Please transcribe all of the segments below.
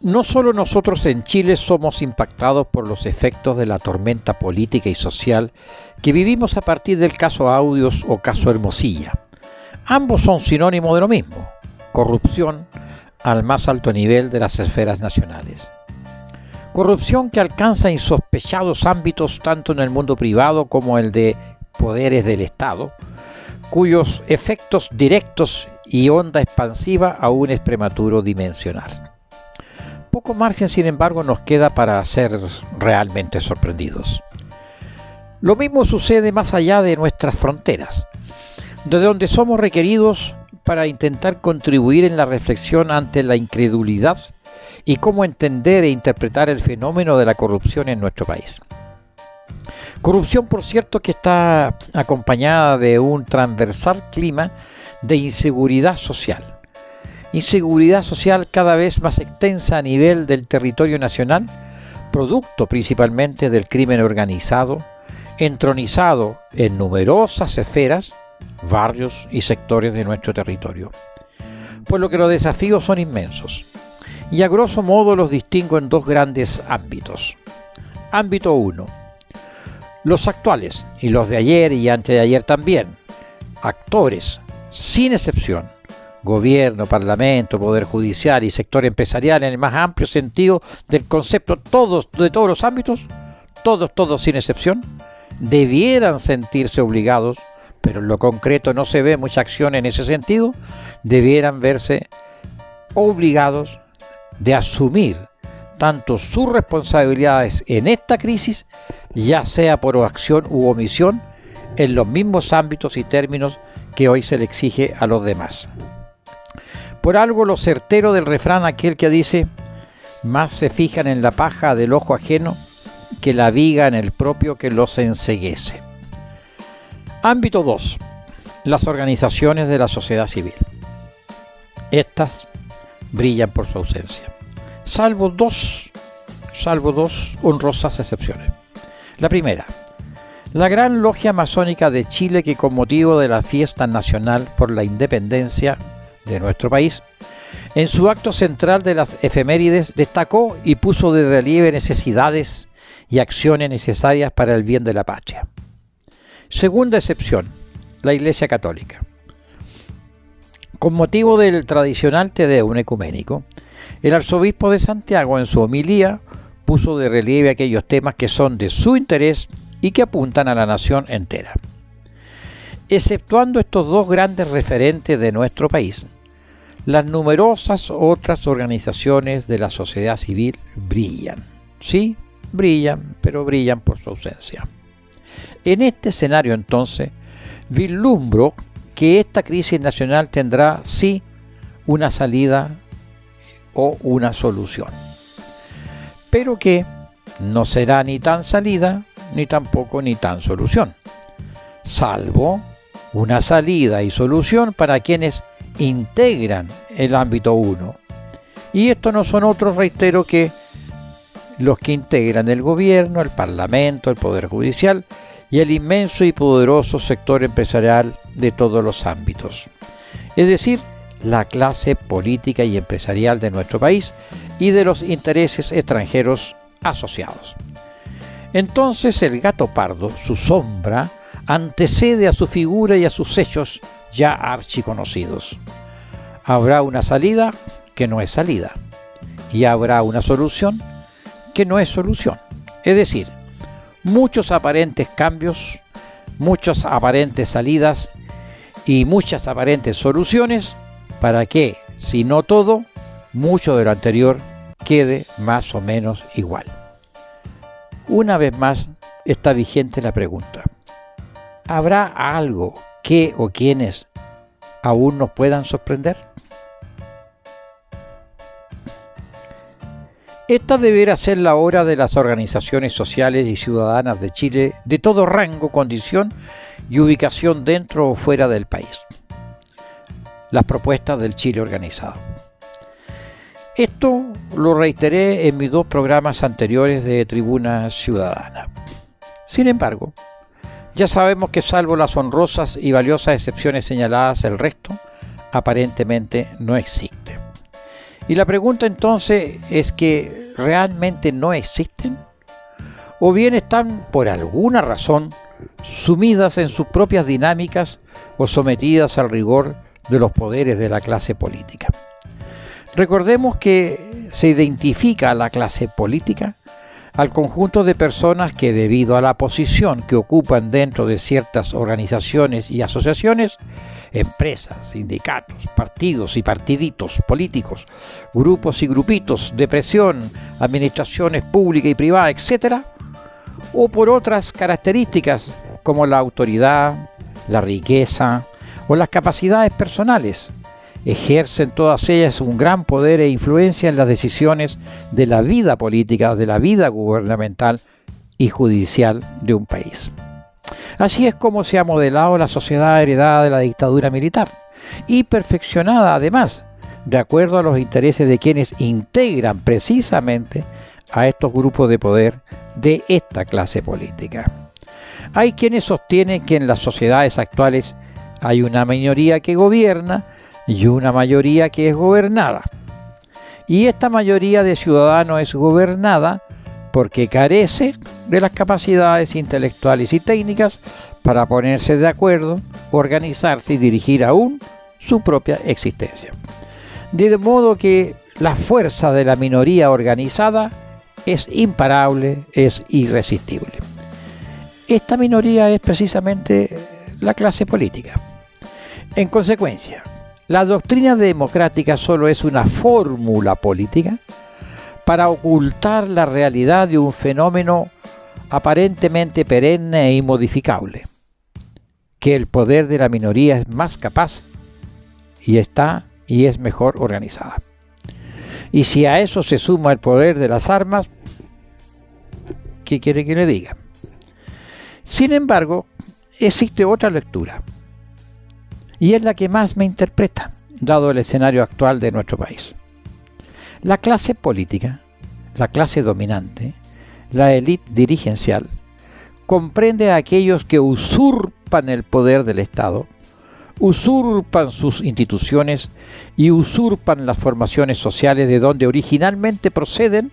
No solo nosotros en Chile somos impactados por los efectos de la tormenta política y social que vivimos a partir del caso Audios o caso Hermosilla. Ambos son sinónimos de lo mismo: corrupción al más alto nivel de las esferas nacionales. Corrupción que alcanza insospechados ámbitos tanto en el mundo privado como el de poderes del Estado, cuyos efectos directos y onda expansiva aún es prematuro dimensionar. Poco margen, sin embargo, nos queda para ser realmente sorprendidos. Lo mismo sucede más allá de nuestras fronteras, de donde somos requeridos para intentar contribuir en la reflexión ante la incredulidad y cómo entender e interpretar el fenómeno de la corrupción en nuestro país. Corrupción, por cierto, que está acompañada de un transversal clima de inseguridad social. Inseguridad social cada vez más extensa a nivel del territorio nacional, producto principalmente del crimen organizado, entronizado en numerosas esferas, barrios y sectores de nuestro territorio. Por lo que los desafíos son inmensos, y a grosso modo los distingo en dos grandes ámbitos. Ámbito 1. Los actuales, y los de ayer y antes de ayer también, actores, sin excepción, gobierno, parlamento, poder judicial y sector empresarial en el más amplio sentido del concepto, todos, de todos los ámbitos, todos sin excepción, debieran sentirse obligados, pero en lo concreto no se ve mucha acción en ese sentido, debieran verse obligados de asumir tanto sus responsabilidades en esta crisis, ya sea por acción u omisión, en los mismos ámbitos y términos que hoy se le exige a los demás. Por algo lo certero del refrán aquel que dice: más se fijan en la paja del ojo ajeno que la viga en el propio que los enceguece. Ámbito 2. Las organizaciones de la sociedad civil. Estas brillan por su ausencia, salvo dos honrosas excepciones. La primera, la Gran Logia Masónica de Chile, que con motivo de la fiesta nacional por la independencia de nuestro país, en su acto central de las efemérides destacó y puso de relieve necesidades y acciones necesarias para el bien de la patria. Segunda excepción, la Iglesia Católica. Con motivo del tradicional Te Deum ecuménico, el arzobispo de Santiago en su homilía puso de relieve aquellos temas que son de su interés y que apuntan a la nación entera. Exceptuando estos dos grandes referentes de nuestro país, las numerosas otras organizaciones de la sociedad civil brillan. Sí, brillan, pero brillan por su ausencia. En este escenario, entonces, vislumbro que esta crisis nacional tendrá, sí, una salida o una solución, pero que no será ni tan salida, ni tampoco ni tan solución, salvo una salida y solución para quienes integran el ámbito 1. Y estos no son otros, reitero, que los que integran el gobierno, el parlamento, el poder judicial y el inmenso y poderoso sector empresarial de todos los ámbitos. Es decir, la clase política y empresarial de nuestro país y de los intereses extranjeros asociados. Entonces el gato pardo, su sombra, antecede a su figura y a sus hechos ya archiconocidos. Habrá una salida que no es salida, y habrá una solución que no es solución. Es decir, muchos aparentes cambios, muchas aparentes salidas y muchas aparentes soluciones para que, si no todo, mucho de lo anterior quede más o menos igual. Una vez más está vigente la pregunta: ¿habrá algo que o quienes aún nos puedan sorprender? Esta deberá ser la hora de las organizaciones sociales y ciudadanas de Chile de todo rango, condición y ubicación dentro o fuera del país. Las propuestas del Chile organizado. Esto lo reiteré en mis dos programas anteriores de Tribuna Ciudadana. Sin embargo, ya sabemos que salvo las honrosas y valiosas excepciones señaladas, el resto aparentemente no existe. Y la pregunta entonces es que ¿realmente no existen? ¿O bien están por alguna razón sumidas en sus propias dinámicas o sometidas al rigor de los poderes de la clase política? Recordemos que se identifica a la clase política al conjunto de personas que, debido a la posición que ocupan dentro de ciertas organizaciones y asociaciones, empresas, sindicatos, partidos y partiditos políticos, grupos y grupitos de presión, administraciones públicas y privadas, etc., o por otras características como la autoridad, la riqueza o las capacidades personales, ejercen todas ellas un gran poder e influencia en las decisiones de la vida política, de la vida gubernamental y judicial de un país. Así es como se ha modelado la sociedad heredada de la dictadura militar y perfeccionada además de acuerdo a los intereses de quienes integran precisamente a estos grupos de poder de esta clase política. Hay quienes sostienen que en las sociedades actuales hay una minoría que gobierna y una mayoría que es gobernada. Y esta mayoría de ciudadanos es gobernada porque carece de las capacidades intelectuales y técnicas para ponerse de acuerdo, organizarse y dirigir aún su propia existencia. De modo que la fuerza de la minoría organizada es imparable, es irresistible. Esta minoría es precisamente la clase política. En consecuencia, la doctrina democrática solo es una fórmula política para ocultar la realidad de un fenómeno aparentemente perenne e inmodificable, que el poder de la minoría es más capaz y es mejor organizada. Y si a eso se suma el poder de las armas, ¿qué quiere que le diga? Sin embargo, existe otra lectura, y es la que más me interpreta, dado el escenario actual de nuestro país. La clase política, la clase dominante, la élite dirigencial, comprende a aquellos que usurpan el poder del Estado, usurpan sus instituciones y usurpan las formaciones sociales de donde originalmente proceden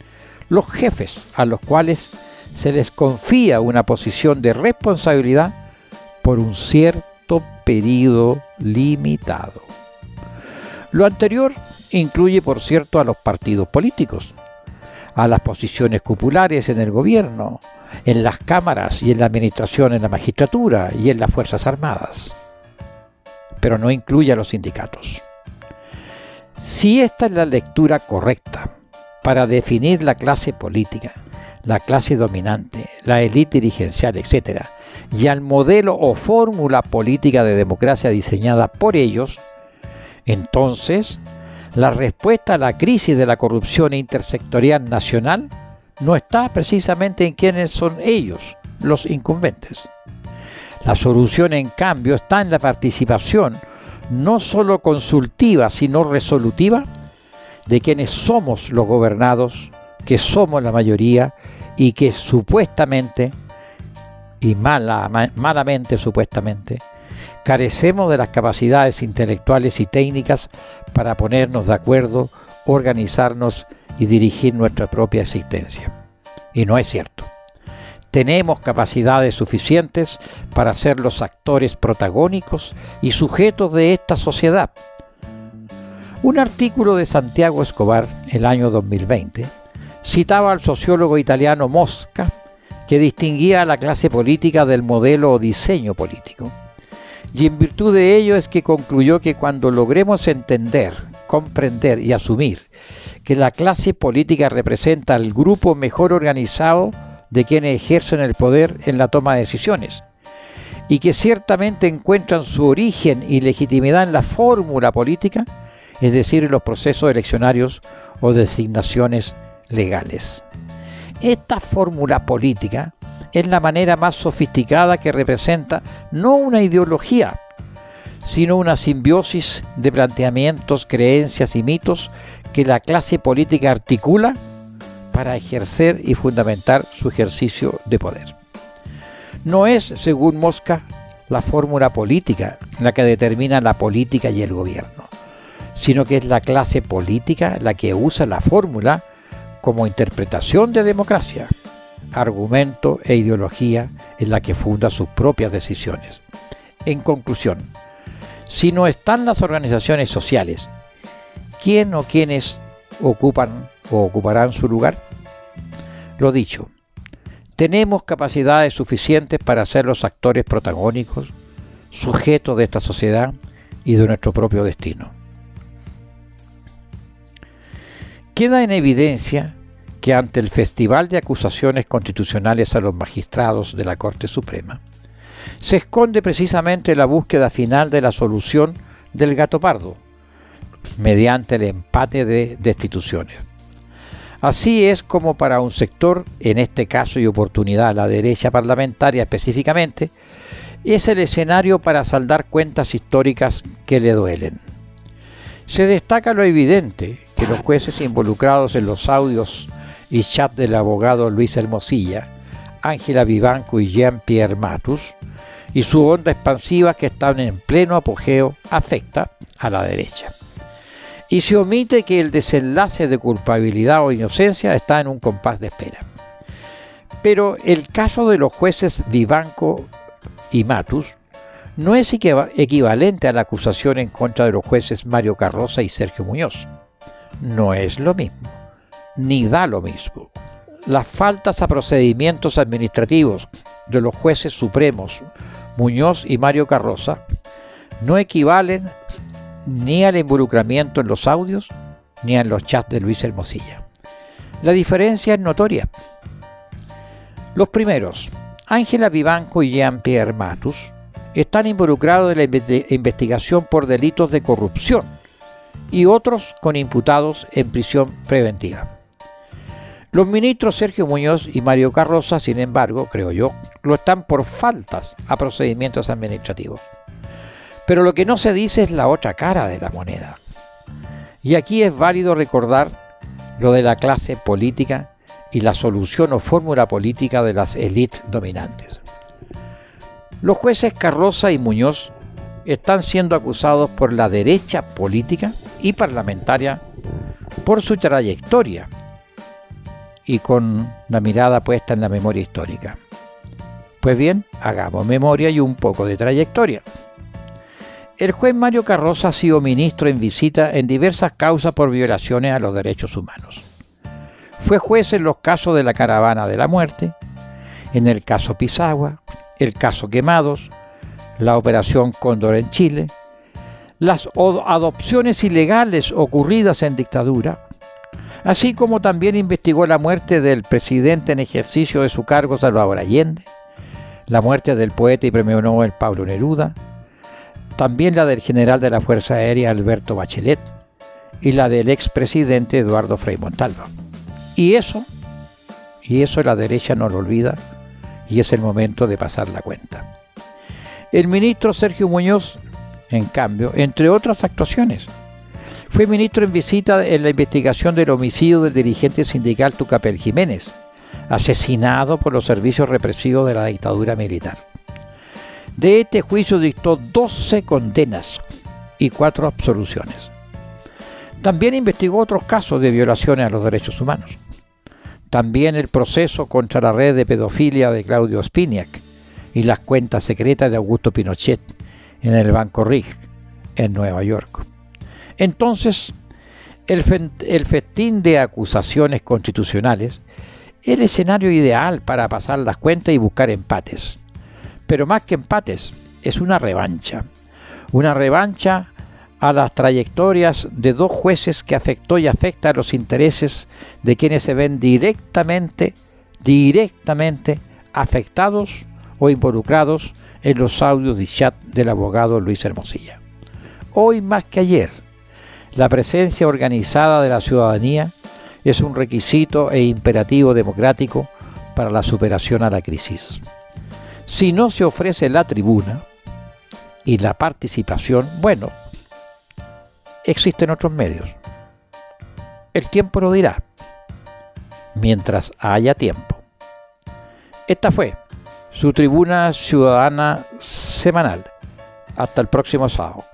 los jefes, a los cuales se les confía una posición de responsabilidad por un cierto periodo limitado. Lo anterior incluye, por cierto, a los partidos políticos, a las posiciones cupulares en el gobierno, en las cámaras y en la administración, en la magistratura y en las Fuerzas Armadas, pero no incluye a los sindicatos. Si esta es la lectura correcta para definir la clase política, la clase dominante, la élite dirigencial, etc., y al modelo o fórmula política de democracia diseñada por ellos, entonces la respuesta a la crisis de la corrupción intersectorial nacional no está precisamente en quiénes son ellos, los incumbentes. La solución, en cambio, está en la participación no solo consultiva, sino resolutiva, de quienes somos los gobernados, que somos la mayoría y que supuestamente, y malamente supuestamente, carecemos de las capacidades intelectuales y técnicas para ponernos de acuerdo, organizarnos y dirigir nuestra propia existencia. Y no es cierto. Tenemos capacidades suficientes para ser los actores protagónicos y sujetos de esta sociedad. Un artículo de Santiago Escobar, el año 2020, citaba al sociólogo italiano Mosca, que distinguía a la clase política del modelo o diseño político. Y en virtud de ello es que concluyó que cuando logremos entender, comprender y asumir que la clase política representa al grupo mejor organizado de quienes ejercen el poder en la toma de decisiones, y que ciertamente encuentran su origen y legitimidad en la fórmula política, es decir, en los procesos eleccionarios o designaciones legales. Esta fórmula política es la manera más sofisticada que representa no una ideología, sino una simbiosis de planteamientos, creencias y mitos que la clase política articula para ejercer y fundamentar su ejercicio de poder. No es, según Mosca, la fórmula política la que determina la política y el gobierno, sino que es la clase política la que usa la fórmula como interpretación de democracia, argumento e ideología en la que funda sus propias decisiones. En conclusión, si no están las organizaciones sociales, ¿quién o quiénes ocupan o ocuparán su lugar? Lo dicho, tenemos capacidades suficientes para ser los actores protagónicos, sujetos de esta sociedad y de nuestro propio destino. Queda en evidencia que ante el festival de acusaciones constitucionales a los magistrados de la Corte Suprema, se esconde precisamente la búsqueda final de la solución del gato pardo, mediante el empate de destituciones. Así es como para un sector, en este caso y oportunidad la derecha parlamentaria específicamente, es el escenario para saldar cuentas históricas que le duelen. Se destaca lo evidente que los jueces involucrados en los audios y chat del abogado Luis Hermosilla, Ángela Vivanco y Jean-Pierre Matus, y su onda expansiva que están en pleno apogeo, afecta a la derecha. Y se omite que el desenlace de culpabilidad o inocencia está en un compás de espera. Pero el caso de los jueces Vivanco y Matus no es equivalente a la acusación en contra de los jueces Mario Carroza y Sergio Muñoz. No es lo mismo, ni da lo mismo. Las faltas a procedimientos administrativos de los jueces supremos Muñoz y Mario Carroza no equivalen ni al involucramiento en los audios ni en los chats de Luis Hermosilla. La diferencia es notoria. Los primeros, Ángela Vivanco y Jean-Pierre Matus, están involucrados en la investigación por delitos de corrupción y otros con imputados en prisión preventiva. Los ministros Sergio Muñoz y Mario Carroza, sin embargo, creo yo, lo están por faltas a procedimientos administrativos. Pero lo que no se dice es la otra cara de la moneda. Y aquí es válido recordar lo de la clase política y la solución o fórmula política de las élites dominantes. Los jueces Carroza y Muñoz están siendo acusados por la derecha política y parlamentaria por su trayectoria y con la mirada puesta en la memoria histórica. Pues bien, hagamos memoria y un poco de trayectoria. El juez Mario Carroza ha sido ministro en visita en diversas causas por violaciones a los derechos humanos. Fue juez en los casos de la Caravana de la Muerte, en el caso Pisagua, el caso Quemados, la Operación Cóndor en Chile, las adopciones ilegales ocurridas en dictadura, así como también investigó la muerte del presidente en ejercicio de su cargo Salvador Allende, la muerte del poeta y premio Nobel Pablo Neruda, también la del general de la Fuerza Aérea Alberto Bachelet y la del expresidente Eduardo Frei Montalva. Y eso la derecha no lo olvida y es el momento de pasar la cuenta. El ministro Sergio Muñoz, en cambio, entre otras actuaciones, fue ministro en visita en la investigación del homicidio del dirigente sindical Tucapel Jiménez, asesinado por los servicios represivos de la dictadura militar. De este juicio dictó 12 condenas y 4 absoluciones. También investigó otros casos de violaciones a los derechos humanos. También el proceso contra la red de pedofilia de Claudio Spiniak y las cuentas secretas de Augusto Pinochet en el Banco Rig en Nueva York. Entonces, el festín de acusaciones constitucionales es el escenario ideal para pasar las cuentas y buscar empates. Pero más que empates, es una revancha a las trayectorias de dos jueces que afectó y afecta a los intereses de quienes se ven directamente afectados o involucrados en los audios y chat del abogado Luis Hermosilla. Hoy más que ayer, la presencia organizada de la ciudadanía es un requisito e imperativo democrático para la superación a la crisis. Si no se ofrece la tribuna y la participación, bueno, existen otros medios. El tiempo lo dirá, mientras haya tiempo. Esta fue su Tribuna Ciudadana Semanal. Hasta el próximo sábado.